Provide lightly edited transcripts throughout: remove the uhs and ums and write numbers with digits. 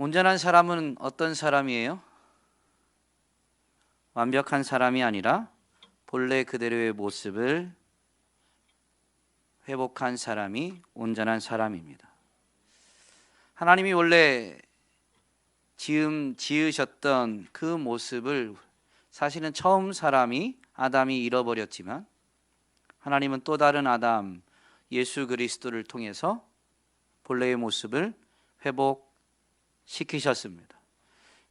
온전한 사람은 어떤 사람이에요? 완벽한 사람이 아니라 본래 그대로의 모습을 회복한 사람이 온전한 사람입니다. 하나님이 원래 지으셨던 그 모습을 사실은 처음 사람이 아담이 잃어버렸지만 하나님은 또 다른 아담 예수 그리스도를 통해서 본래의 모습을 회복시키셨습니다.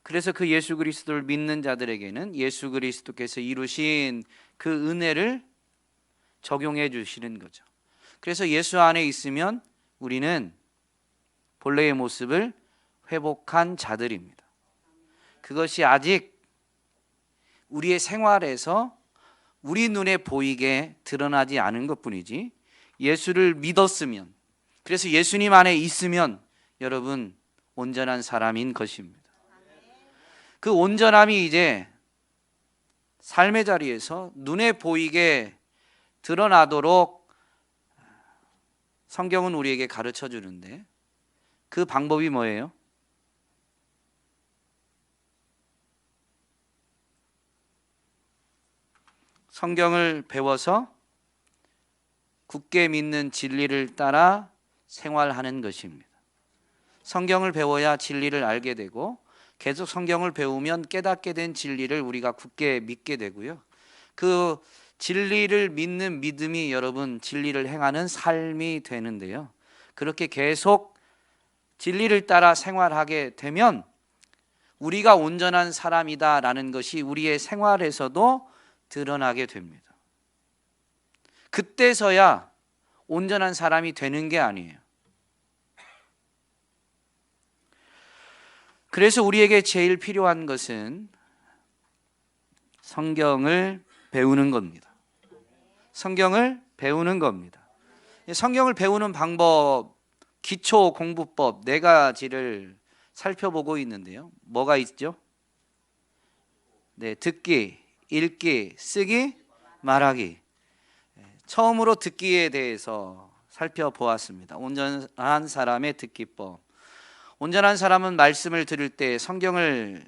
그래서 그 예수 그리스도를 믿는 자들에게는 예수 그리스도께서 이루신 그 은혜를 적용해 주시는 거죠. 그래서 예수 안에 있으면 우리는 본래의 모습을 회복한 자들입니다. 그것이 아직 우리의 생활에서 우리 눈에 보이게 드러나지 않은 것뿐이지, 예수를 믿었으면, 그래서 예수님 안에 있으면 여러분 온전한 사람인 것입니다. 그 온전함이 이제 삶의 자리에서 눈에 보이게 드러나도록 성경은 우리에게 가르쳐 주는데, 그 방법이 뭐예요? 성경을 배워서 굳게 믿는 진리를 따라 생활하는 것입니다. 성경을 배워야 진리를 알게 되고, 계속 성경을 배우면 깨닫게 된 진리를 우리가 굳게 믿게 되고요. 그 진리를 믿는 믿음이 여러분 진리를 행하는 삶이 되는데요. 그렇게 계속 진리를 따라 생활하게 되면 우리가 온전한 사람이다라는 것이 우리의 생활에서도 드러나게 됩니다. 그때서야 온전한 사람이 되는 게 아니에요. 그래서 우리에게 제일 필요한 것은 성경을 배우는 겁니다. 성경을 배우는 겁니다. 성경을 배우는 방법, 기초 공부법 4가지를 살펴보고 있는데요. 뭐가 있죠? 네, 듣기, 읽기, 쓰기, 말하기. 처음으로 듣기에 대해서 살펴보았습니다. 온전한 사람의 듣기법. 온전한 사람은 말씀을 들을 때, 성경을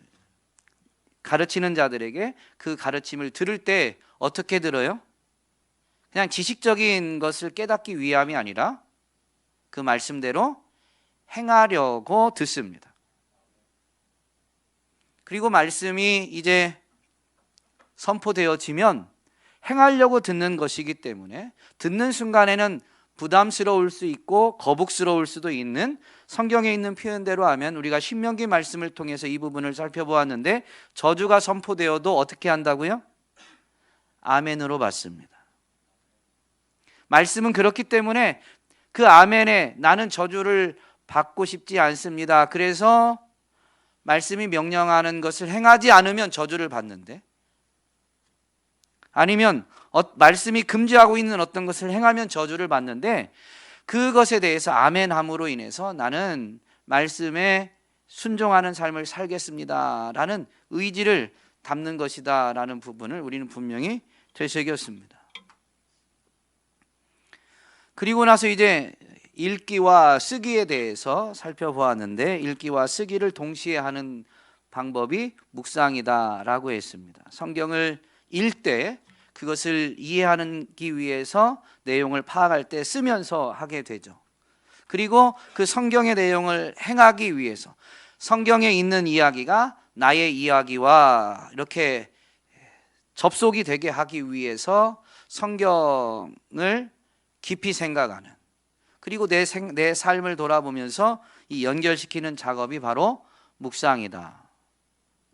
가르치는 자들에게 그 가르침을 들을 때 어떻게 들어요? 그냥 지식적인 것을 깨닫기 위함이 아니라 그 말씀대로 행하려고 듣습니다. 그리고 말씀이 이제 선포되어지면 행하려고 듣는 것이기 때문에 듣는 순간에는 부담스러울 수 있고 거북스러울 수도 있는, 성경에 있는 표현대로 하면 우리가 신명기 말씀을 통해서 이 부분을 살펴보았는데, 저주가 선포되어도 어떻게 한다고요? 아멘으로 받습니다. 말씀은 그렇기 때문에 그 아멘에 나는 저주를 받고 싶지 않습니다. 그래서 말씀이 명령하는 것을 행하지 않으면 저주를 받는데, 아니면 말씀이 금지하고 있는 어떤 것을 행하면 저주를 받는데, 그것에 대해서 아멘함으로 인해서 나는 말씀에 순종하는 삶을 살겠습니다 라는 의지를 담는 것이다 라는 부분을 우리는 분명히 되새겼습니다. 그리고 나서 이제 읽기와 쓰기에 대해서 살펴보았는데, 읽기와 쓰기를 동시에 하는 방법이 묵상이다 라고 했습니다. 성경을 읽을 때 그것을 이해하기 위해서 내용을 파악할 때 쓰면서 하게 되죠. 그리고 그 성경의 내용을 행하기 위해서 성경에 있는 이야기가 나의 이야기와 이렇게 접속이 되게 하기 위해서 성경을 깊이 생각하는, 그리고 내 삶을 돌아보면서 이 연결시키는 작업이 바로 묵상이다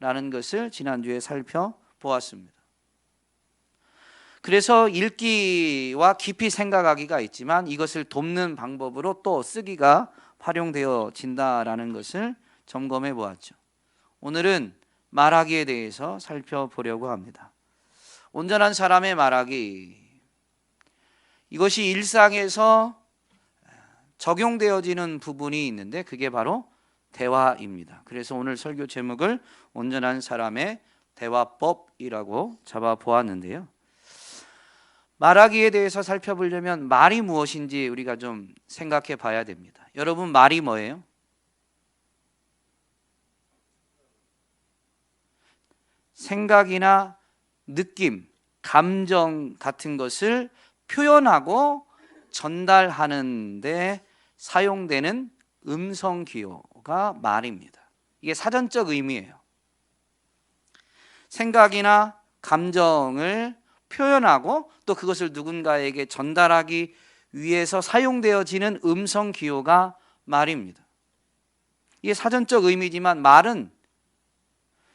라는 것을 지난주에 살펴보았습니다. 그래서 읽기와 깊이 생각하기가 있지만 이것을 돕는 방법으로 또 쓰기가 활용되어진다라는 것을 점검해 보았죠. 오늘은 말하기에 대해서 살펴보려고 합니다. 온전한 사람의 말하기, 이것이 일상에서 적용되어지는 부분이 있는데 그게 바로 대화입니다. 그래서 오늘 설교 제목을 온전한 사람의 대화법이라고 잡아보았는데요. 말하기에 대해서 살펴보려면 말이 무엇인지 우리가 좀 생각해 봐야 됩니다. 여러분, 말이 뭐예요? 생각이나 느낌, 감정 같은 것을 표현하고 전달하는 데 사용되는 음성 기호가 말입니다. 이게 사전적 의미예요. 생각이나 감정을 표현하고 또 그것을 누군가에게 전달하기 위해서 사용되어지는 음성 기호가 말입니다. 이게 사전적 의미지만 말은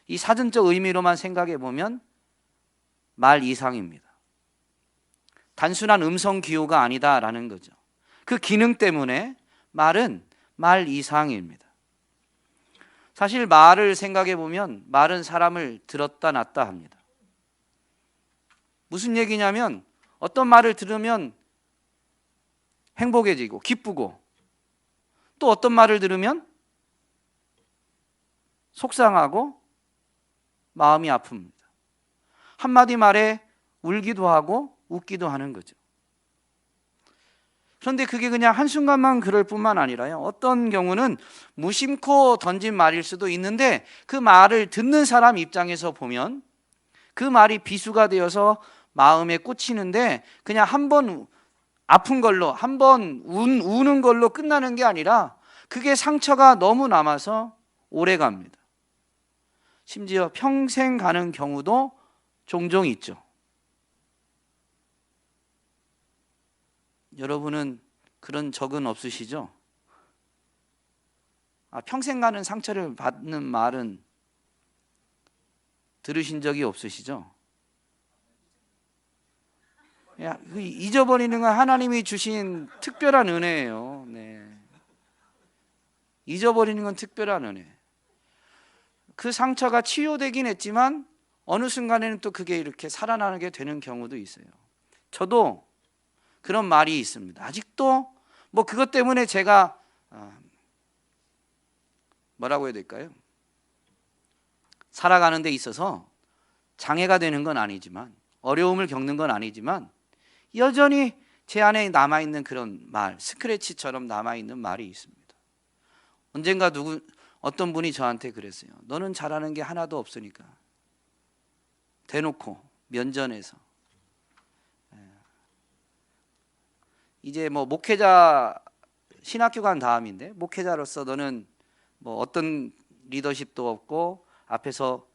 이 사전적 의미로만 생각해 보면 말 이상입니다. 단순한 음성 기호가 아니다라는 거죠. 그 기능 때문에 말은 말 이상입니다. 사실 말을 생각해 보면 말은 사람을 들었다 놨다 합니다. 무슨 얘기냐면 어떤 말을 들으면 행복해지고 기쁘고 또 어떤 말을 들으면 속상하고 마음이 아픕니다. 한마디 말에 울기도 하고 웃기도 하는 거죠. 그런데 그게 그냥 한순간만 그럴 뿐만 아니라요, 어떤 경우는 무심코 던진 말일 수도 있는데 그 말을 듣는 사람 입장에서 보면 그 말이 비수가 되어서 마음에 꽂히는데 그냥 한 번 아픈 걸로, 한 번 우는 걸로 끝나는 게 아니라 그게 상처가 너무 남아서 오래 갑니다. 심지어 평생 가는 경우도 종종 있죠. 여러분은 그런 적은 없으시죠? 평생 가는 상처를 받는 말은 들으신 적이 없으시죠? 잊어버리는 건 하나님이 주신 특별한 은혜예요. 네. 잊어버리는 건 특별한 은혜. 그 상처가 치유되긴 했지만 어느 순간에는 또 그게 이렇게 살아나게 되는 경우도 있어요. 저도 그런 말이 있습니다. 아직도 뭐 그것 때문에 제가 뭐라고 해야 될까요? 살아가는 데 있어서 장애가 되는 건 아니지만, 어려움을 겪는 건 아니지만 여전히 제 안에 남아있는 그런 말, 스크래치처럼 남아있는 말이 있습니다. 언젠가 어떤 분이 저한테 그랬어요. 너는 잘하는 게 하나도 없으니까 대놓고 면전에서 이제 뭐 목회자, 신학교 간 다음인데 목회자로서 너는 뭐 어떤 리더십도 없고 앞에서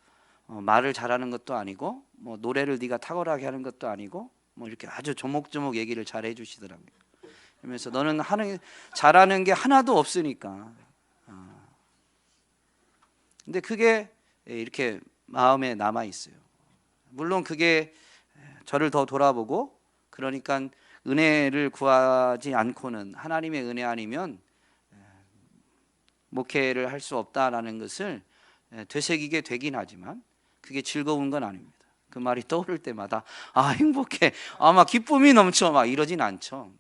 말을 잘하는 것도 아니고 뭐 노래를 네가 탁월하게 하는 것도 아니고 뭐 이렇게 아주 조목조목 얘기를 잘 해주시더라고요. 그러면서 너는 잘하는 게 하나도 없으니까. 근데 그게 이렇게 마음에 남아 있어요. 물론 그게 저를 더 돌아보고, 그러니까 은혜를 구하지 않고는, 하나님의 은혜 아니면 목회를 할 수 없다라는 것을 되새기게 되긴 하지만 그게 즐거운 건 아닙니다. 그 말이 떠오를 때마다 행복해, 막 기쁨이 넘쳐 막 이러진 않죠.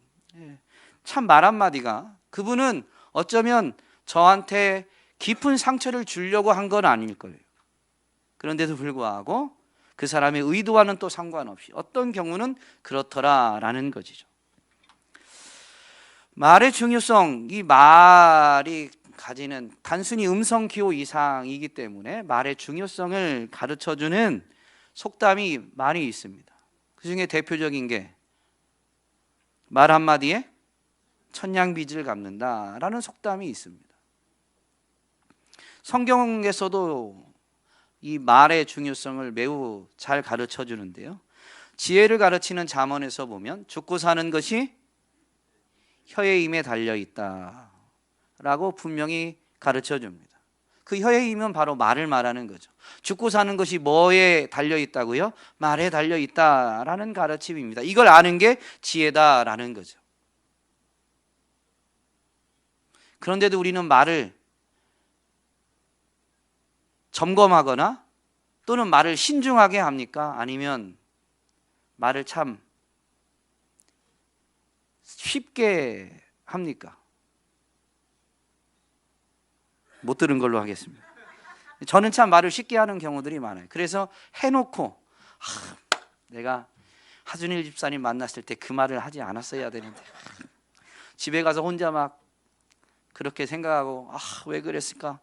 참 말 한마디가, 그분은 어쩌면 저한테 깊은 상처를 주려고 한 건 아닐 거예요. 그런데도 불구하고 그 사람의 의도와는 또 상관없이 어떤 경우는 그렇더라라는 것이죠. 말의 중요성, 이 말이 가지는 단순히 음성 기호 이상이기 때문에 말의 중요성을 가르쳐주는 속담이 많이 있습니다. 그 중에 대표적인 게 말 한마디에 천냥빚을 갚는다라는 속담이 있습니다. 성경에서도 이 말의 중요성을 매우 잘 가르쳐 주는데요, 지혜를 가르치는 잠언에서 보면 죽고 사는 것이 혀의 힘에 달려 있다 라고 분명히 가르쳐 줍니다. 그 혀의 힘은 바로 말을 말하는 거죠. 죽고 사는 것이 뭐에 달려 있다고요? 말에 달려 있다라는 가르침입니다. 이걸 아는 게 지혜다라는 거죠. 그런데도 우리는 말을 점검하거나 또는 말을 신중하게 합니까? 아니면 말을 참 쉽게 합니까? 못 들은 걸로 하겠습니다. 저는 참 말을 쉽게 하는 경우들이 많아요. 그래서 해놓고 내가 하준일 집사님 만났을 때 그 말을 하지 않았어야 되는데, 집에 가서 혼자 막 그렇게 생각하고 왜 그랬을까?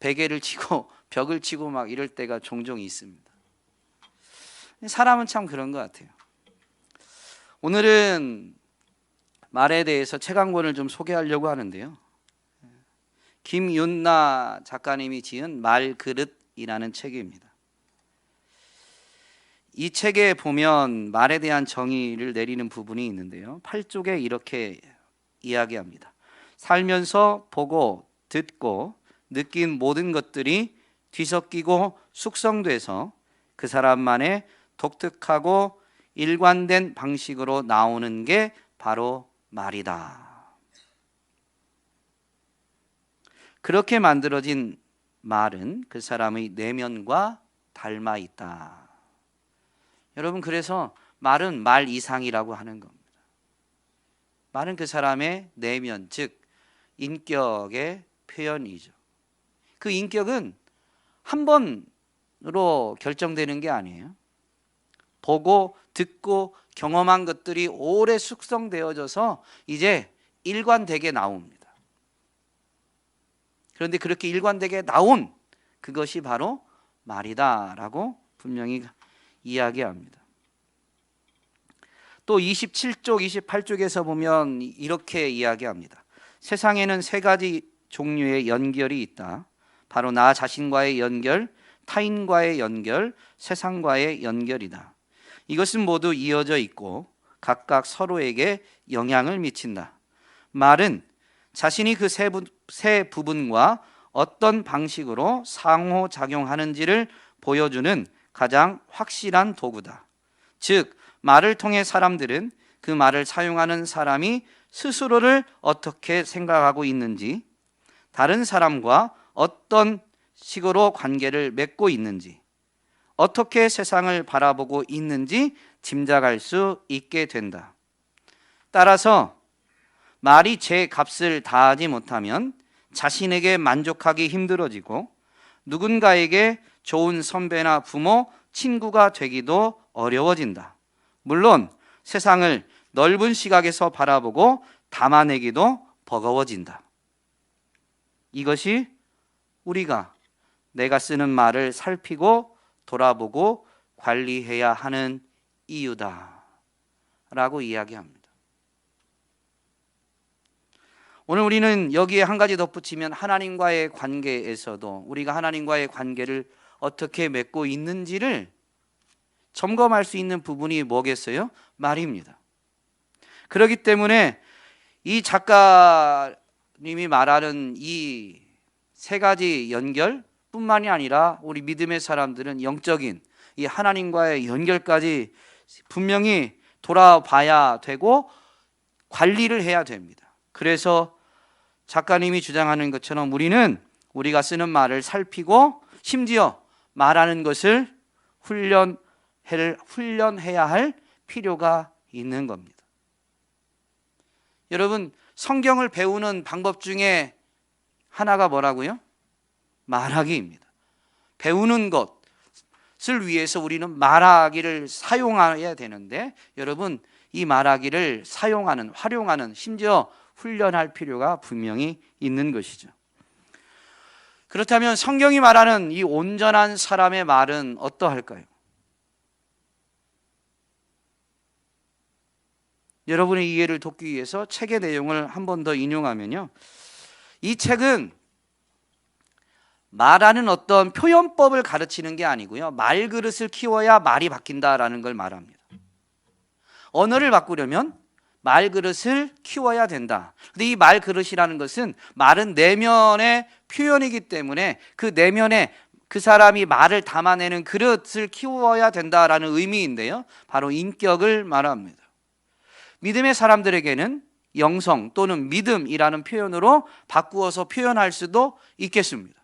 베개를 치고 벽을 치고 막 이럴 때가 종종 있습니다. 사람은 참 그런 것 같아요. 오늘은 말에 대해서 책 한 권을 좀 소개하려고 하는데요. 김윤나 작가님이 지은 말그릇이라는 책입니다. 이 책에 보면 말에 대한 정의를 내리는 부분이 있는데요. 8쪽에 이렇게 이야기합니다. 살면서 보고 듣고 느낀 모든 것들이 뒤섞이고 숙성돼서 그 사람만의 독특하고 일관된 방식으로 나오는 게 바로 말이다. 그렇게 만들어진 말은 그 사람의 내면과 닮아 있다. 여러분, 그래서 말은 말 이상이라고 하는 겁니다. 말은 그 사람의 내면, 즉 인격의 표현이죠. 그 인격은 한 번으로 결정되는 게 아니에요. 보고 듣고 경험한 것들이 오래 숙성되어져서 이제 일관되게 나옵니다. 그런데 그렇게 일관되게 나온 그것이 바로 말이다라고 분명히 이야기합니다. 또 27쪽, 28쪽에서 보면 이렇게 이야기합니다. 세상에는 세 가지 종류의 연결이 있다. 바로 나 자신과의 연결, 타인과의 연결, 세상과의 연결이다. 이것은 모두 이어져 있고 각각 서로에게 영향을 미친다. 말은 자신이 그 세 부분과 어떤 방식으로 상호작용하는지를 보여주는 가장 확실한 도구다. 즉, 말을 통해 사람들은 그 말을 사용하는 사람이 스스로를 어떻게 생각하고 있는지, 다른 사람과 어떤 식으로 관계를 맺고 있는지, 어떻게 세상을 바라보고 있는지 짐작할 수 있게 된다. 따라서 말이 제 값을 다하지 못하면 자신에게 만족하기 힘들어지고 누군가에게 좋은 선배나 부모, 친구가 되기도 어려워진다. 물론 세상을 넓은 시각에서 바라보고 담아내기도 버거워진다. 이것이 우리가 내가 쓰는 말을 살피고 돌아보고 관리해야 하는 이유다 라고 이야기합니다. 오늘 우리는 여기에 한 가지 덧붙이면 하나님과의 관계에서도 우리가 하나님과의 관계를 어떻게 맺고 있는지를 점검할 수 있는 부분이 뭐겠어요? 말입니다. 그렇기 때문에 이 작가님이 말하는 이 세 가지 연결뿐만이 아니라 우리 믿음의 사람들은 영적인 이 하나님과의 연결까지 분명히 돌아봐야 되고 관리를 해야 됩니다. 그래서 작가님이 주장하는 것처럼 우리는 우리가 쓰는 말을 살피고 심지어 말하는 것을 훈련해야 할 필요가 있는 겁니다. 여러분, 성경을 배우는 방법 중에 하나가 뭐라고요? 말하기입니다. 배우는 것을 위해서 우리는 말하기를 사용해야 되는데 여러분, 이 말하기를 사용하는, 활용하는, 심지어 훈련할 필요가 분명히 있는 것이죠. 그렇다면 성경이 말하는 이 온전한 사람의 말은 어떠할까요? 여러분의 이해를 돕기 위해서 책의 내용을 한 번 더 인용하면요, 이 책은 말하는 어떤 표현법을 가르치는 게 아니고요, 말그릇을 키워야 말이 바뀐다라는 걸 말합니다. 언어를 바꾸려면 말그릇을 키워야 된다. 근데 이 말그릇이라는 것은 말은 내면의 표현이기 때문에 그 내면에 그 사람이 말을 담아내는 그릇을 키워야 된다라는 의미인데요, 바로 인격을 말합니다. 믿음의 사람들에게는 영성 또는 믿음이라는 표현으로 바꾸어서 표현할 수도 있겠습니다.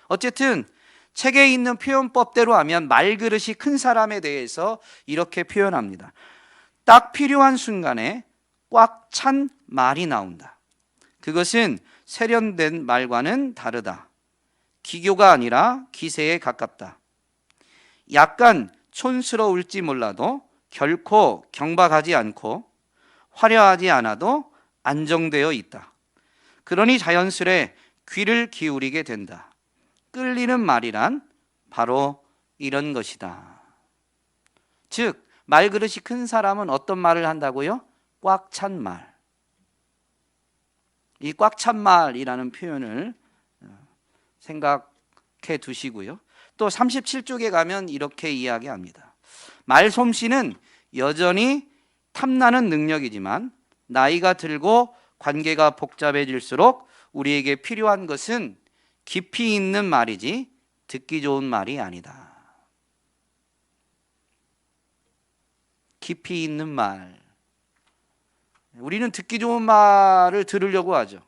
어쨌든 책에 있는 표현법대로 하면 말그릇이 큰 사람에 대해서 이렇게 표현합니다. 딱 필요한 순간에 꽉 찬 말이 나온다. 그것은 세련된 말과는 다르다. 기교가 아니라 기세에 가깝다. 약간 촌스러울지 몰라도 결코 경박하지 않고 화려하지 않아도 안정되어 있다. 그러니 자연스레 귀를 기울이게 된다. 끌리는 말이란 바로 이런 것이다. 즉 말그릇이 큰 사람은 어떤 말을 한다고요? 꽉 찬 말. 이 꽉 찬 말이라는 표현을 생각해 두시고요. 또 37쪽에 가면 이렇게 이야기합니다. 말솜씨는 여전히 탐나는 능력이지만 나이가 들고 관계가 복잡해질수록 우리에게 필요한 것은 깊이 있는 말이지 듣기 좋은 말이 아니다. 깊이 있는 말. 우리는 듣기 좋은 말을 들으려고 하죠.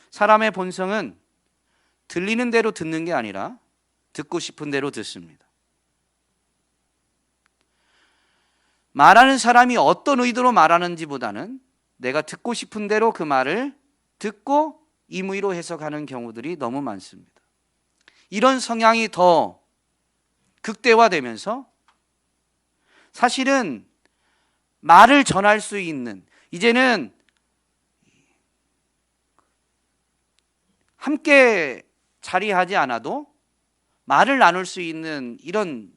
사람의 본성은 들리는 대로 듣는 게 아니라 듣고 싶은 대로 듣습니다. 말하는 사람이 어떤 의도로 말하는지보다는 내가 듣고 싶은 대로 그 말을 듣고 임의로 해석하는 경우들이 너무 많습니다. 이런 성향이 더 극대화되면서 사실은 말을 전할 수 있는, 이제는 함께 자리하지 않아도 말을 나눌 수 있는 이런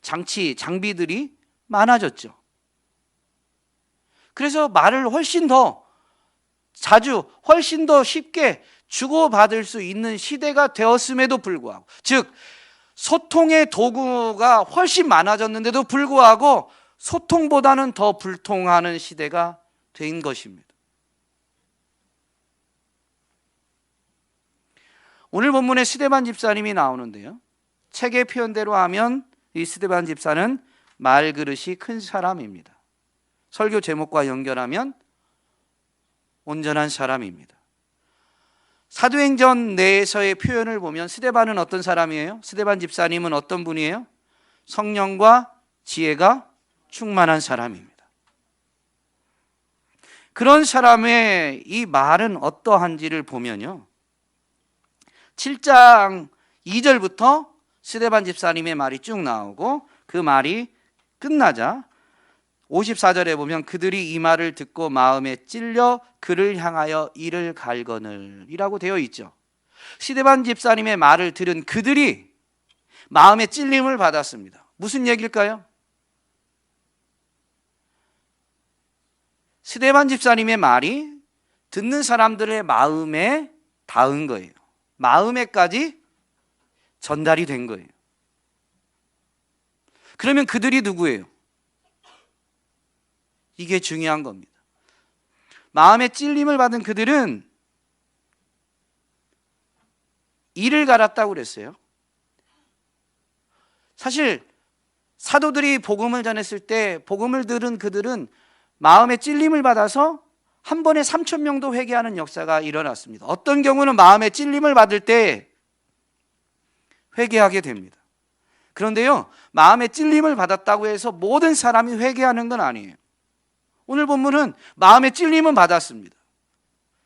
장비들이 많아졌죠. 그래서 말을 훨씬 더 자주, 훨씬 더 쉽게 주고받을 수 있는 시대가 되었음에도 불구하고, 즉 소통의 도구가 훨씬 많아졌는데도 불구하고 소통보다는 더 불통하는 시대가 된 것입니다. 오늘 본문에 스데반 집사님이 나오는데요, 책의 표현대로 하면 이 스데반 집사는 말그릇이 큰 사람입니다. 설교 제목과 연결하면 온전한 사람입니다. 사도행전 내에서의 표현을 보면 스데반은 어떤 사람이에요? 스데반 집사님은 어떤 분이에요? 성령과 지혜가 충만한 사람입니다. 그런 사람의 이 말은 어떠한지를 보면요, 7장 2절부터 스데반 집사님의 말이 쭉 나오고 그 말이 끝나자 54절에 보면 그들이 이 말을 듣고 마음에 찔려 그를 향하여 이를 갈거늘 이라고 되어 있죠. 스데반 집사님의 말을 들은 그들이 마음에 찔림을 받았습니다. 무슨 얘기일까요? 스데반 집사님의 말이 듣는 사람들의 마음에 닿은 거예요. 마음에까지 전달이 된 거예요. 그러면 그들이 누구예요? 이게 중요한 겁니다. 마음에 찔림을 받은 그들은 이를 갈았다고 그랬어요. 사실 사도들이 복음을 전했을 때 복음을 들은 그들은 마음에 찔림을 받아서 한 번에 3,000명도 회개하는 역사가 일어났습니다. 어떤 경우는 마음에 찔림을 받을 때 회개하게 됩니다. 그런데요, 마음에 찔림을 받았다고 해서 모든 사람이 회개하는 건 아니에요. 오늘 본문은 마음에 찔림은 받았습니다.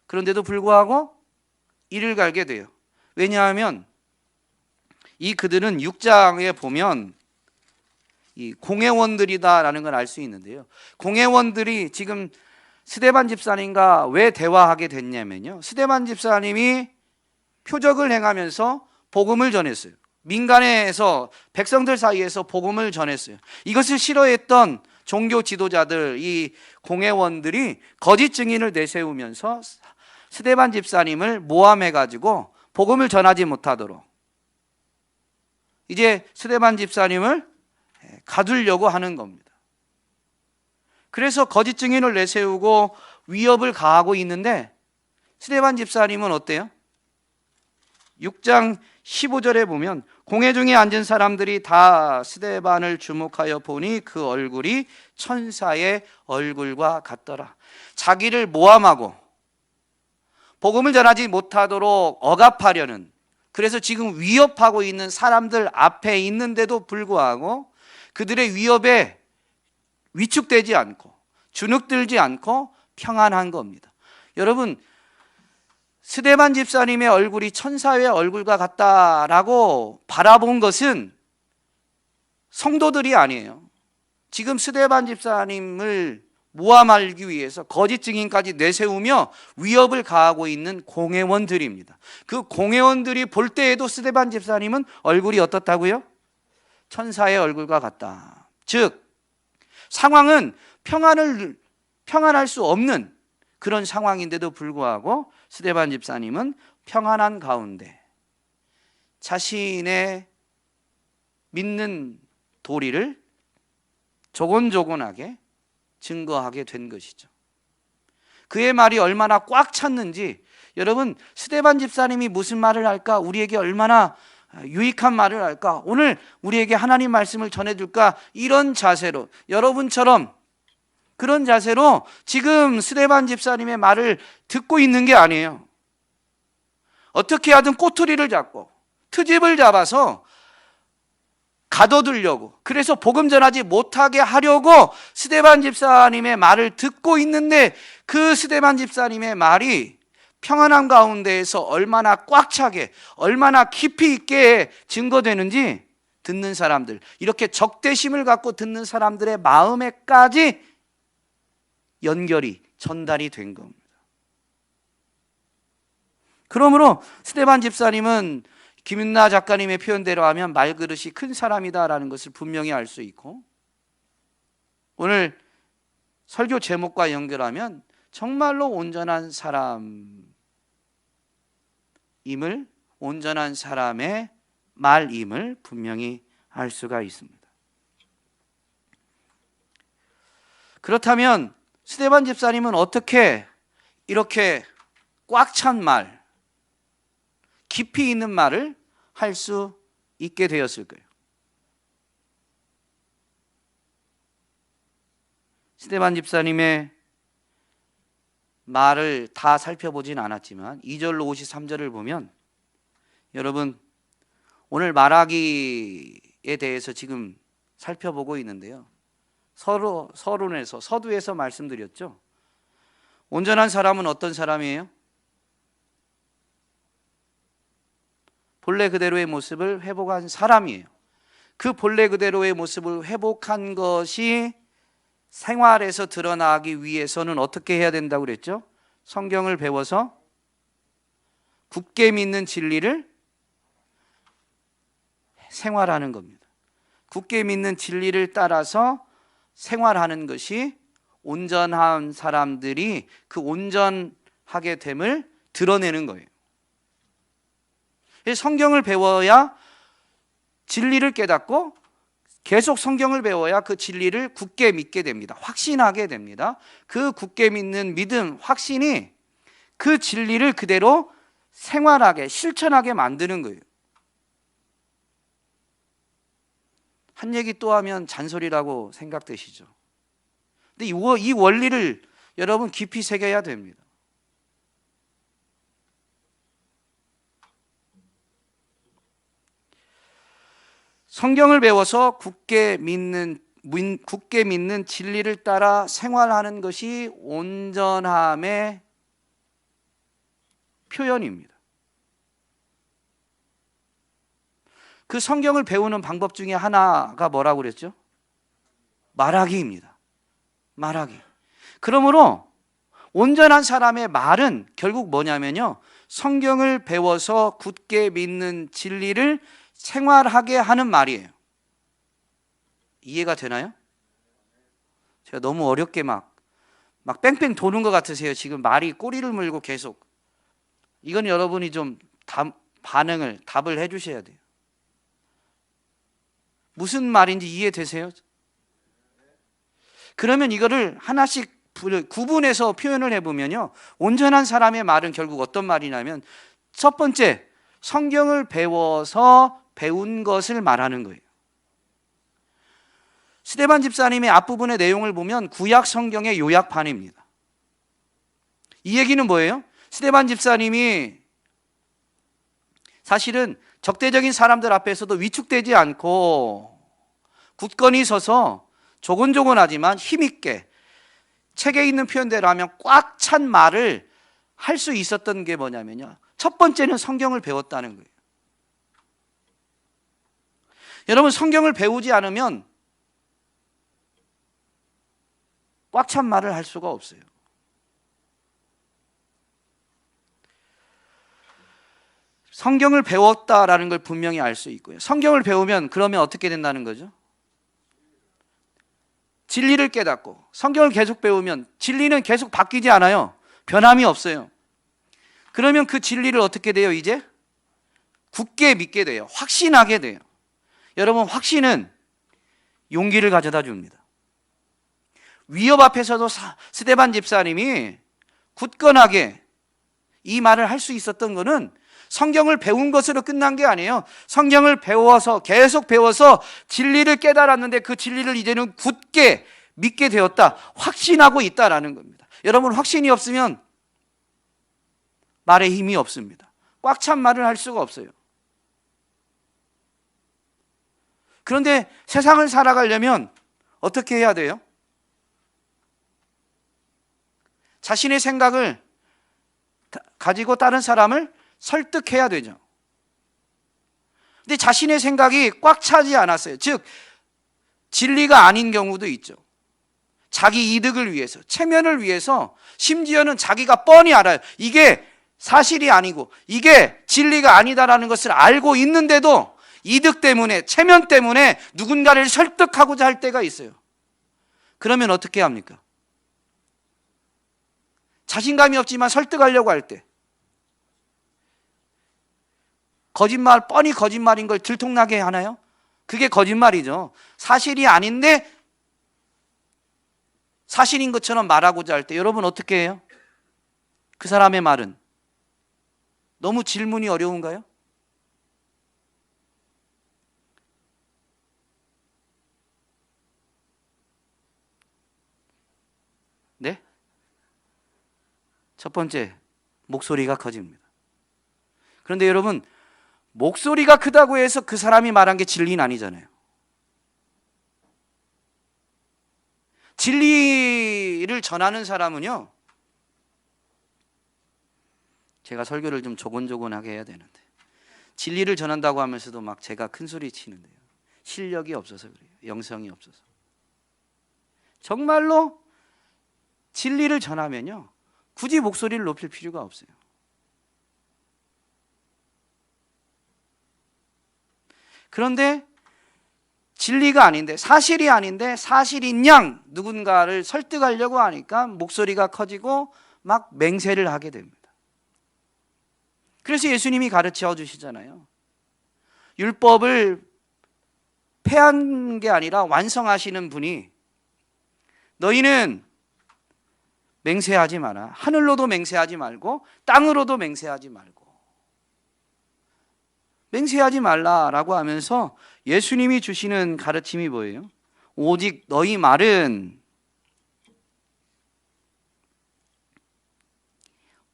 그런데도 불구하고 이를 갈게 돼요. 왜냐하면 이 그들은 6장에 보면 이 공회원들이다라는 걸 알 수 있는데요, 공회원들이 지금 스데반 집사님과 왜 대화하게 됐냐면요, 스데반 집사님이 표적을 행하면서 복음을 전했어요. 민간에서 백성들 사이에서 복음을 전했어요. 이것을 싫어했던 종교 지도자들, 이 공회원들이 거짓 증인을 내세우면서 스데반 집사님을 모함해가지고 복음을 전하지 못하도록 이제 스데반 집사님을 가두려고 하는 겁니다. 그래서 거짓 증인을 내세우고 위협을 가하고 있는데 스데반 집사님은 어때요? 6장 15절에 보면 공회 중에 앉은 사람들이 다 스데반을 주목하여 보니 그 얼굴이 천사의 얼굴과 같더라. 자기를 모함하고 복음을 전하지 못하도록 억압하려는, 그래서 지금 위협하고 있는 사람들 앞에 있는데도 불구하고 그들의 위협에 위축되지 않고 주눅들지 않고 평안한 겁니다. 여러분, 스데반 집사님의 얼굴이 천사의 얼굴과 같다라고 바라본 것은 성도들이 아니에요. 지금 스데반 집사님을 모아 말기 위해서 거짓 증인까지 내세우며 위협을 가하고 있는 공회원들입니다. 그 공회원들이 볼 때에도 스데반 집사님은 얼굴이 어떻다고요? 천사의 얼굴과 같다. 즉 상황은 평안할 수 없는 그런 상황인데도 불구하고 스데반 집사님은 평안한 가운데 자신의 믿는 도리를 조곤조곤하게 증거하게 된 것이죠. 그의 말이 얼마나 꽉 찼는지, 여러분 스데반 집사님이 무슨 말을 할까? 우리에게 얼마나 유익한 말을 할까? 오늘 우리에게 하나님 말씀을 전해줄까? 이런 자세로, 여러분처럼 그런 자세로 지금 스데반 집사님의 말을 듣고 있는 게 아니에요. 어떻게 하든 꼬투리를 잡고 트집을 잡아서 가둬두려고, 그래서 복음 전하지 못하게 하려고 스데반 집사님의 말을 듣고 있는데, 그 스데반 집사님의 말이 평안한 가운데에서 얼마나 꽉 차게, 얼마나 깊이 있게 증거되는지 듣는 사람들, 이렇게 적대심을 갖고 듣는 사람들의 마음에까지 연결이 전달이 된 겁니다. 그러므로 스데반 집사님은 김윤나 작가님의 표현대로 하면 말그릇이 큰 사람이다라는 것을 분명히 알 수 있고, 오늘 설교 제목과 연결하면 정말로 온전한 사람임을, 온전한 사람의 말임을 분명히 알 수가 있습니다. 그렇다면 스데반 집사님은 어떻게 이렇게 꽉 찬 말, 깊이 있는 말을 할 수 있게 되었을까요? 스데반 집사님의 말을 다 살펴보진 않았지만 2절로 53절을 보면, 여러분 오늘 말하기에 대해서 지금 살펴보고 있는데요, 서두에서 말씀드렸죠. 온전한 사람은 어떤 사람이에요? 본래 그대로의 모습을 회복한 사람이에요. 그 본래 그대로의 모습을 회복한 것이 생활에서 드러나기 위해서는 어떻게 해야 된다고 그랬죠? 성경을 배워서 굳게 믿는 진리를 생활하는 겁니다. 굳게 믿는 진리를 따라서 생활하는 것이 온전한 사람들이 그 온전하게 됨을 드러내는 거예요. 성경을 배워야 진리를 깨닫고, 계속 성경을 배워야 그 진리를 굳게 믿게 됩니다. 확신하게 됩니다. 그 굳게 믿는 믿음, 확신이 그 진리를 그대로 생활하게, 실천하게 만드는 거예요. 한 얘기 또 하면 잔소리라고 생각되시죠? 근데 이 원리를 여러분 깊이 새겨야 됩니다. 성경을 배워서 굳게 믿는 진리를 따라 생활하는 것이 온전함의 표현입니다. 그 성경을 배우는 방법 중에 하나가 뭐라고 그랬죠? 말하기입니다. 말하기. 그러므로 온전한 사람의 말은 결국 뭐냐면요, 성경을 배워서 굳게 믿는 진리를 생활하게 하는 말이에요. 이해가 되나요? 제가 너무 어렵게 막 뺑뺑 도는 것 같으세요? 지금 말이 꼬리를 물고 계속. 이건 여러분이 좀 답을 해주셔야 돼요. 무슨 말인지 이해되세요? 그러면 이거를 하나씩 구분해서 표현을 해보면요, 온전한 사람의 말은 결국 어떤 말이냐면, 첫 번째, 성경을 배워서 배운 것을 말하는 거예요. 스데반 집사님의 앞부분의 내용을 보면 구약 성경의 요약판입니다. 이 얘기는 뭐예요? 스데반 집사님이 사실은 적대적인 사람들 앞에서도 위축되지 않고 굳건히 서서 조곤조곤하지만 힘있게, 책에 있는 표현대로 하면 꽉 찬 말을 할 수 있었던 게 뭐냐면요, 첫 번째는 성경을 배웠다는 거예요. 여러분 성경을 배우지 않으면 꽉 찬 말을 할 수가 없어요. 성경을 배웠다라는 걸 분명히 알 수 있고요. 성경을 배우면 그러면 어떻게 된다는 거죠? 진리를 깨닫고, 성경을 계속 배우면 진리는 계속 바뀌지 않아요. 변함이 없어요. 그러면 그 진리를 어떻게 돼요? 이제 굳게 믿게 돼요. 확신하게 돼요. 여러분, 확신은 용기를 가져다 줍니다. 위협 앞에서도 스데반 집사님이 굳건하게 이 말을 할 수 있었던 것은 성경을 배운 것으로 끝난 게 아니에요. 성경을 배워서, 계속 배워서 진리를 깨달았는데 그 진리를 이제는 굳게 믿게 되었다, 확신하고 있다라는 겁니다. 여러분, 확신이 없으면 말에 힘이 없습니다. 꽉 찬 말을 할 수가 없어요. 그런데 세상을 살아가려면 어떻게 해야 돼요? 자신의 생각을 가지고 다른 사람을 설득해야 되죠. 근데 자신의 생각이 꽉 차지 않았어요. 즉, 진리가 아닌 경우도 있죠. 자기 이득을 위해서, 체면을 위해서, 심지어는 자기가 뻔히 알아요. 이게 사실이 아니고 이게 진리가 아니다라는 것을 알고 있는데도 이득 때문에, 체면 때문에 누군가를 설득하고자 할 때가 있어요. 그러면 어떻게 합니까? 자신감이 없지만 설득하려고 할 때, 거짓말, 뻔히 거짓말인 걸 들통나게 하나요? 그게 거짓말이죠. 사실이 아닌데 사실인 것처럼 말하고자 할 때 여러분 어떻게 해요? 그 사람의 말은 너무 질문이 어려운가요? 네? 첫 번째, 목소리가 커집니다. 그런데 여러분, 목소리가 크다고 해서 그 사람이 말한 게 진리는 아니잖아요. 진리를 전하는 사람은요, 제가 설교를 좀 조곤조곤하게 해야 되는데, 진리를 전한다고 하면서도 막 제가 큰 소리 치는데요. 실력이 없어서 그래요. 영성이 없어서. 정말로 진리를 전하면요, 굳이 목소리를 높일 필요가 없어요. 그런데 진리가 아닌데, 사실이 아닌데 사실인 양 누군가를 설득하려고 하니까 목소리가 커지고 막 맹세를 하게 됩니다. 그래서 예수님이 가르쳐 주시잖아요. 율법을 폐한 게 아니라 완성하시는 분이, 너희는 맹세하지 마라. 하늘로도 맹세하지 말고 땅으로도 맹세하지 말고. 맹세하지 말라라고 하면서 예수님이 주시는 가르침이 뭐예요? 오직 너희 말은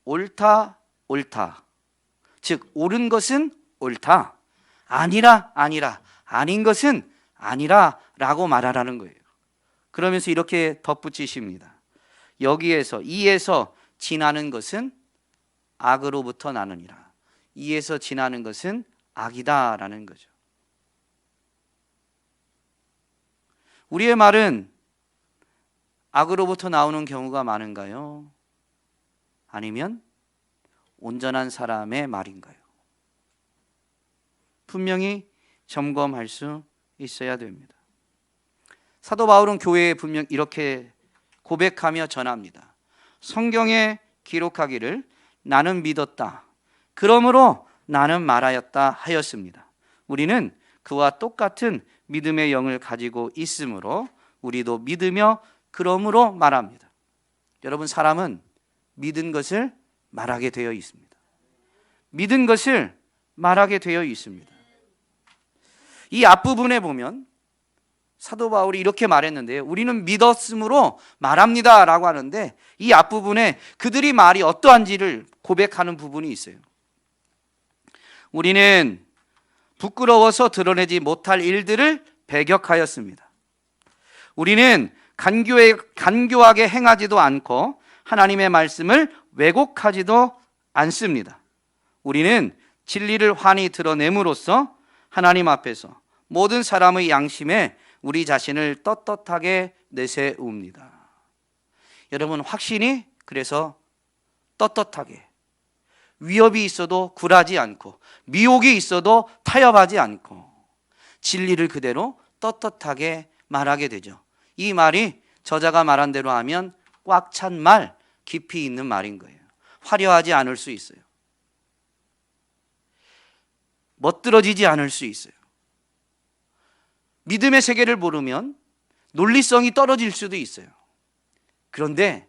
옳다, 옳다. 즉, 옳은 것은 옳다, 아니라, 아니라, 아닌 것은 아니라 라고 말하라는 거예요. 그러면서 이렇게 덧붙이십니다. 여기에서, 이에서 지나는 것은 악으로부터 나느니라. 이에서 지나는 것은 악이다라는 거죠. 우리의 말은 악으로부터 나오는 경우가 많은가요? 아니면 온전한 사람의 말인가요? 분명히 점검할 수 있어야 됩니다. 사도 바울은 교회에 분명 이렇게 고백하며 전합니다. 성경에 기록하기를 나는 믿었다, 그러므로 나는 말하였다 하였습니다. 우리는 그와 똑같은 믿음의 영을 가지고 있으므로 우리도 믿으며 그러므로 말합니다. 여러분, 사람은 믿은 것을 말하게 되어 있습니다. 믿은 것을 말하게 되어 있습니다. 이 앞부분에 보면 사도 바울이 이렇게 말했는데요. 우리는 믿었으므로 말합니다 라고 하는데, 이 앞부분에 그들이 말이 어떠한지를 고백하는 부분이 있어요. 우리는 부끄러워서 드러내지 못할 일들을 배격하였습니다. 우리는 간교하게 행하지도 않고 하나님의 말씀을 왜곡하지도 않습니다. 우리는 진리를 환히 드러냄으로써 하나님 앞에서 모든 사람의 양심에 우리 자신을 떳떳하게 내세웁니다. 여러분, 확신이 그래서 떳떳하게, 위협이 있어도 굴하지 않고, 미혹이 있어도 타협하지 않고, 진리를 그대로 떳떳하게 말하게 되죠. 이 말이 저자가 말한 대로 하면 꽉 찬 말, 깊이 있는 말인 거예요. 화려하지 않을 수 있어요. 멋들어지지 않을 수 있어요. 믿음의 세계를 모르면 논리성이 떨어질 수도 있어요. 그런데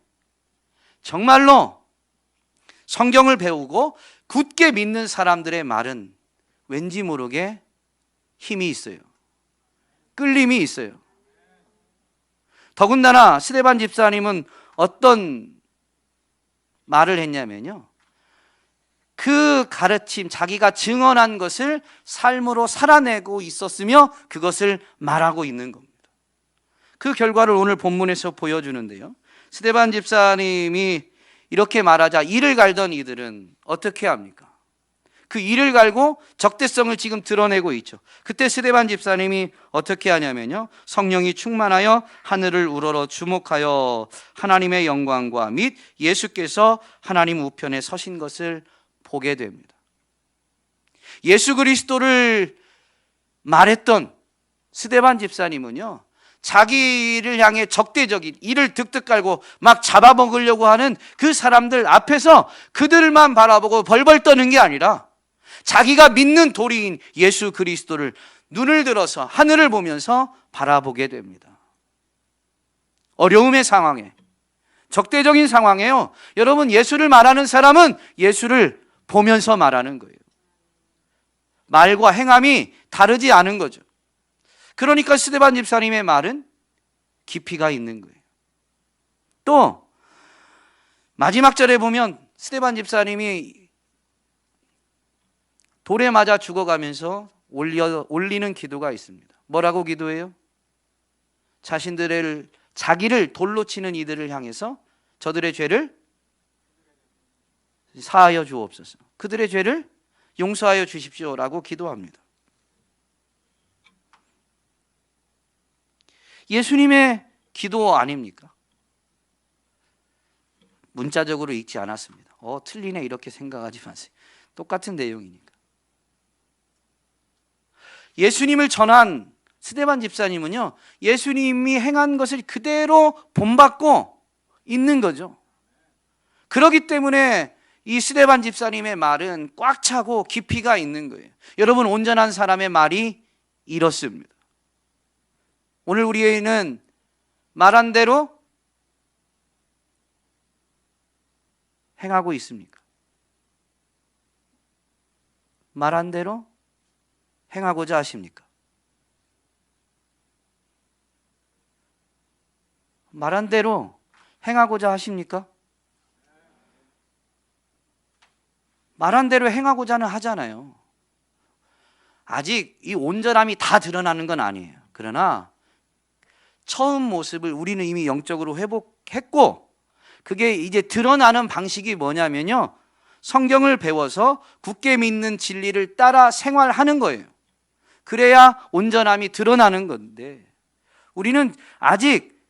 정말로 성경을 배우고 굳게 믿는 사람들의 말은 왠지 모르게 힘이 있어요. 끌림이 있어요. 더군다나 스데반 집사님은 어떤 말을 했냐면요, 그 가르침, 자기가 증언한 것을 삶으로 살아내고 있었으며 그것을 말하고 있는 겁니다. 그 결과를 오늘 본문에서 보여주는데요, 스데반 집사님이 이렇게 말하자 이를 갈던 이들은 어떻게 합니까? 그 이를 갈고 적대성을 지금 드러내고 있죠. 그때 스데반 집사님이 어떻게 하냐면요, 성령이 충만하여 하늘을 우러러 주목하여 하나님의 영광과 및 예수께서 하나님 우편에 서신 것을 보게 됩니다. 예수 그리스도를 말했던 스데반 집사님은요, 자기를 향해 적대적인 이를 득득 깔고 막 잡아먹으려고 하는 그 사람들 앞에서 그들만 바라보고 벌벌 떠는 게 아니라 자기가 믿는 도리인 예수 그리스도를 눈을 들어서 하늘을 보면서 바라보게 됩니다. 어려움의 상황에, 적대적인 상황에요, 여러분, 예수를 말하는 사람은 예수를 보면서 말하는 거예요. 말과 행함이 다르지 않은 거죠. 그러니까 스데반 집사님의 말은 깊이가 있는 거예요. 또 마지막 절에 보면 스데반 집사님이 돌에 맞아 죽어가면서 올리는 기도가 있습니다. 뭐라고 기도해요? 자기를 돌로 치는 이들을 향해서 저들의 죄를 사하여 주옵소서, 그들의 죄를 용서하여 주십시오라고 기도합니다. 예수님의 기도 아닙니까? 문자적으로 읽지 않았습니다. 틀리네 이렇게 생각하지 마세요. 똑같은 내용이니까. 예수님을 전한 스데반 집사님은요, 예수님이 행한 것을 그대로 본받고 있는 거죠. 그렇기 때문에 이 스데반 집사님의 말은 꽉 차고 깊이가 있는 거예요. 여러분, 온전한 사람의 말이 이렇습니다. 오늘 우리는 말한 대로 행하고 있습니까? 말한 대로 행하고자 하십니까? 말한 대로 행하고자 하십니까? 말한 대로 행하고자는 하잖아요. 아직 이 온전함이 다 드러나는 건 아니에요. 그러나 처음 모습을 우리는 이미 영적으로 회복했고, 그게 이제 드러나는 방식이 뭐냐면요, 성경을 배워서 굳게 믿는 진리를 따라 생활하는 거예요. 그래야 온전함이 드러나는 건데, 우리는 아직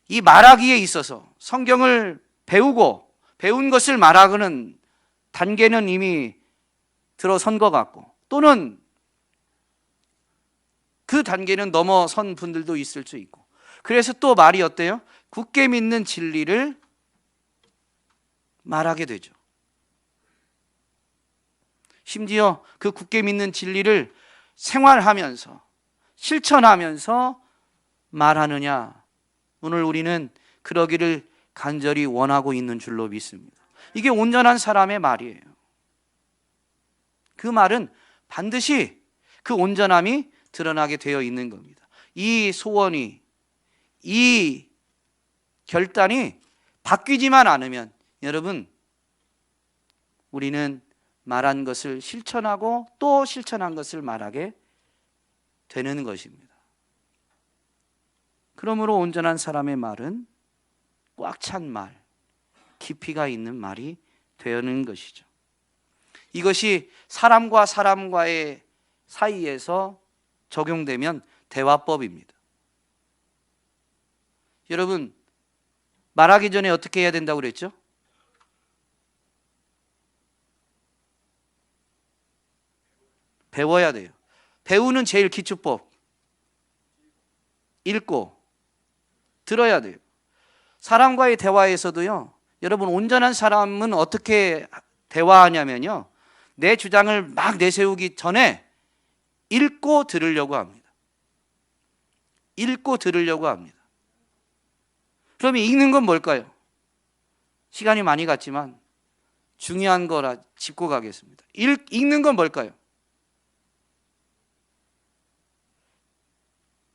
이 말하기에 있어서 성경을 배우고 배운 것을 말하고는 단계는 이미 들어선 것 같고, 또는 그 단계는 넘어선 분들도 있을 수 있고, 그래서 또 말이 어때요? 굳게 믿는 진리를 말하게 되죠. 심지어 그 굳게 믿는 진리를 생활하면서 실천하면서 말하느냐, 오늘 우리는 그러기를 간절히 원하고 있는 줄로 믿습니다. 이게 온전한 사람의 말이에요. 그 말은 반드시 그 온전함이 드러나게 되어 있는 겁니다. 이 소원이, 이 결단이 바뀌지만 않으면 여러분, 우리는 말한 것을 실천하고 또 실천한 것을 말하게 되는 것입니다. 그러므로 온전한 사람의 말은 꽉 찬 말, 깊이가 있는 말이 되는 것이죠. 이것이 사람과 사람과의 사이에서 적용되면 대화법입니다. 여러분, 말하기 전에 어떻게 해야 된다고 그랬죠? 배워야 돼요. 배우는 제일 기초법. 읽고 들어야 돼요. 사람과의 대화에서도요, 여러분, 온전한 사람은 어떻게 대화하냐면요, 내 주장을 막 내세우기 전에 읽고 들으려고 합니다. 읽고 들으려고 합니다. 그러면 읽는 건 뭘까요? 시간이 많이 갔지만 중요한 거라 짚고 가겠습니다. 읽는 건 뭘까요?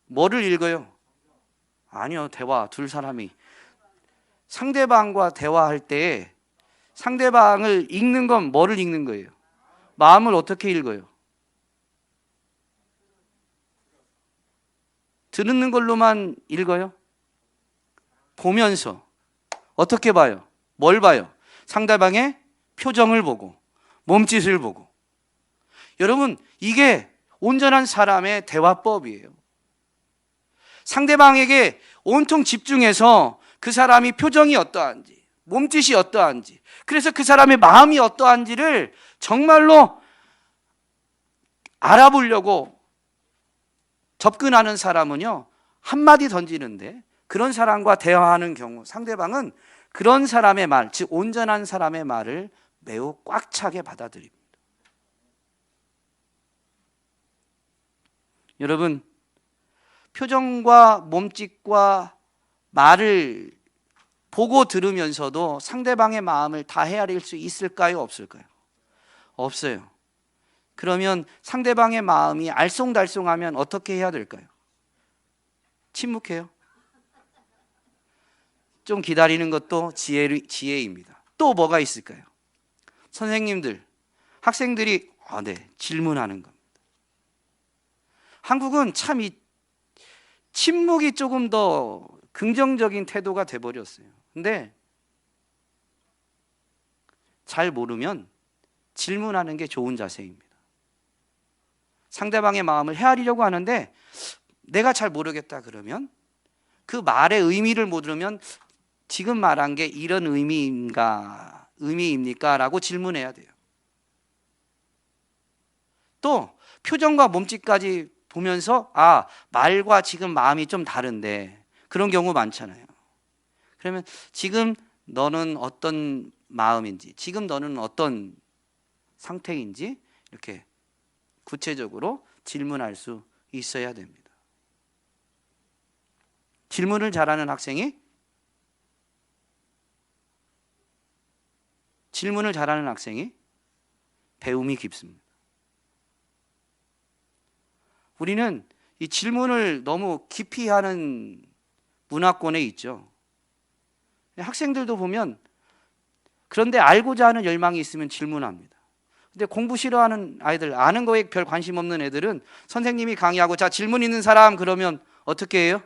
뭐를 읽어요? 아니요, 대화. 둘 사람이 상대방과 대화할 때 상대방을 읽는 건 뭐를 읽는 거예요? 마음을 어떻게 읽어요? 듣는 걸로만 읽어요? 보면서. 어떻게 봐요? 뭘 봐요? 상대방의 표정을 보고 몸짓을 보고. 여러분, 이게 온전한 사람의 대화법이에요. 상대방에게 온통 집중해서 그 사람이 표정이 어떠한지, 몸짓이 어떠한지, 그래서 그 사람의 마음이 어떠한지를 정말로 알아보려고 접근하는 사람은요, 한마디 던지는데, 그런 사람과 대화하는 경우 상대방은 그런 사람의 말, 즉 온전한 사람의 말을 매우 꽉 차게 받아들입니다. 여러분, 표정과 몸짓과 말을 보고 들으면서도 상대방의 마음을 다 헤아릴 수 있을까요? 없을까요? 없어요. 그러면 상대방의 마음이 알쏭달쏭하면 어떻게 해야 될까요? 침묵해요. 좀 기다리는 것도 지혜입니다. 또 뭐가 있을까요? 선생님들, 학생들이 질문하는 겁니다. 한국은 참 이 침묵이 조금 더 긍정적인 태도가 돼버렸어요. 근데 잘 모르면 질문하는 게 좋은 자세입니다. 상대방의 마음을 헤아리려고 하는데 내가 잘 모르겠다 그러면, 그 말의 의미를 모르면 지금 말한 게 이런 의미입니까? 라고 질문해야 돼요. 또 표정과 몸짓까지 보면서 말과 지금 마음이 좀 다른데, 그런 경우 많잖아요. 그러면 지금 너는 어떤 마음인지, 지금 너는 어떤 상태인지 이렇게 구체적으로 질문할 수 있어야 됩니다. 질문을 잘하는 학생이 배움이 깊습니다. 우리는 이 질문을 너무 깊이 하는 문화권에 있죠. 학생들도 보면, 그런데 알고자 하는 열망이 있으면 질문합니다. 근데 공부 싫어하는 아이들, 아는 거에 별 관심 없는 애들은 선생님이 강의하고 자, 질문 있는 사람 그러면 어떻게 해요?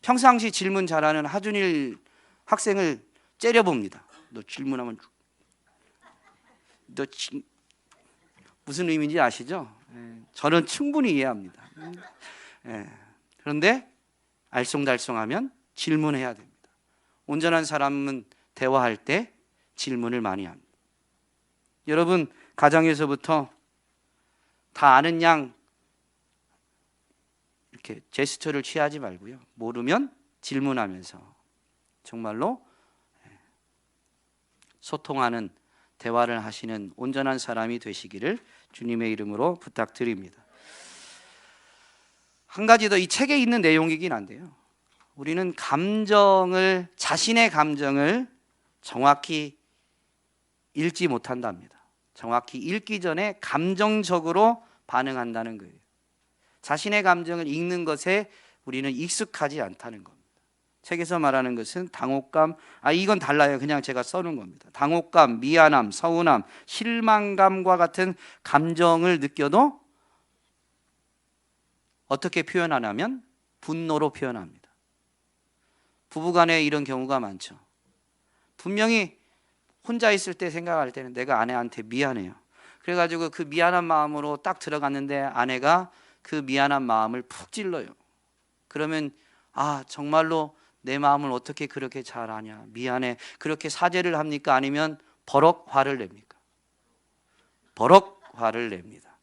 평상시 질문 잘하는 하준일 학생을 째려봅니다. 너 질문하면 무슨 의미인지 아시죠? 저는 충분히 이해합니다. 그런데 알쏭달쏭하면 질문해야 됩니다. 온전한 사람은 대화할 때 질문을 많이 합니다. 여러분, 가정에서부터 다 아는 양 이렇게 제스처를 취하지 말고요, 모르면 질문하면서 정말로 소통하는, 대화를 하시는 온전한 사람이 되시기를 주님의 이름으로 부탁드립니다. 한 가지 더, 이 책에 있는 내용이긴 한데요, 우리는 자신의 감정을 정확히 읽지 못한답니다. 정확히 읽기 전에 감정적으로 반응한다는 거예요. 자신의 감정을 읽는 것에 우리는 익숙하지 않다는 겁니다. 책에서 말하는 것은 당혹감, 이건 달라요. 그냥 제가 써놓은 겁니다. 당혹감, 미안함, 서운함, 실망감과 같은 감정을 느껴도 어떻게 표현하냐면 분노로 표현합니다. 부부간에 이런 경우가 많죠. 분명히 혼자 있을 때 생각할 때는 내가 아내한테 미안해요. 그래가지고 그 미안한 마음으로 딱 들어갔는데 아내가 그 미안한 마음을 푹 찔러요. 그러면 정말로 내 마음을 어떻게 그렇게 잘 아냐, 미안해, 그렇게 사죄를 합니까? 아니면 버럭 화를 냅니까? 버럭 화를 냅니다.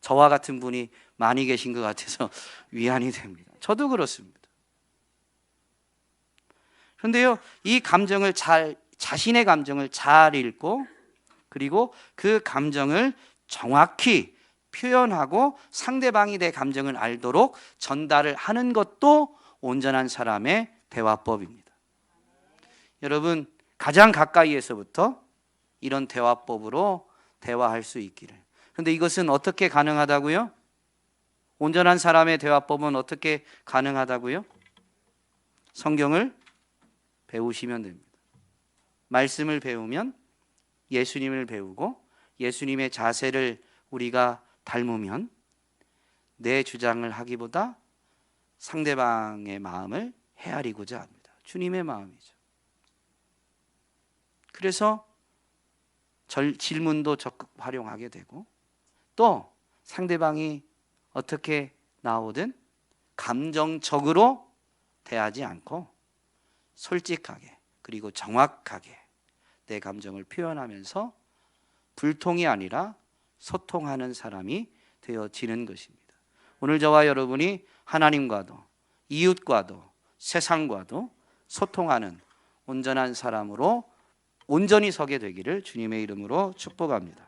저와 같은 분이 많이 계신 것 같아서 위안이 됩니다. 저도 그렇습니다. 그런데요, 이 감정을 자신의 감정을 잘 읽고, 그리고 그 감정을 정확히 표현하고 상대방이 내 감정을 알도록 전달을 하는 것도 온전한 사람의 대화법입니다. 여러분, 가장 가까이에서부터 이런 대화법으로 대화할 수 있기를. 그런데 이것은 어떻게 가능하다고요? 온전한 사람의 대화법은 어떻게 가능하다고요? 성경을 배우시면 됩니다. 말씀을 배우면 예수님을 배우고 예수님의 자세를 우리가 닮으면 내 주장을 하기보다 상대방의 마음을 헤아리고자 합니다. 주님의 마음이죠. 그래서 질문도 적극 활용하게 되고, 또 상대방이 어떻게 나오든 감정적으로 대하지 않고 솔직하게 그리고 정확하게 내 감정을 표현하면서 불통이 아니라 소통하는 사람이 되어지는 것입니다. 오늘 저와 여러분이 하나님과도 이웃과도 세상과도 소통하는 온전한 사람으로 온전히 서게 되기를 주님의 이름으로 축복합니다.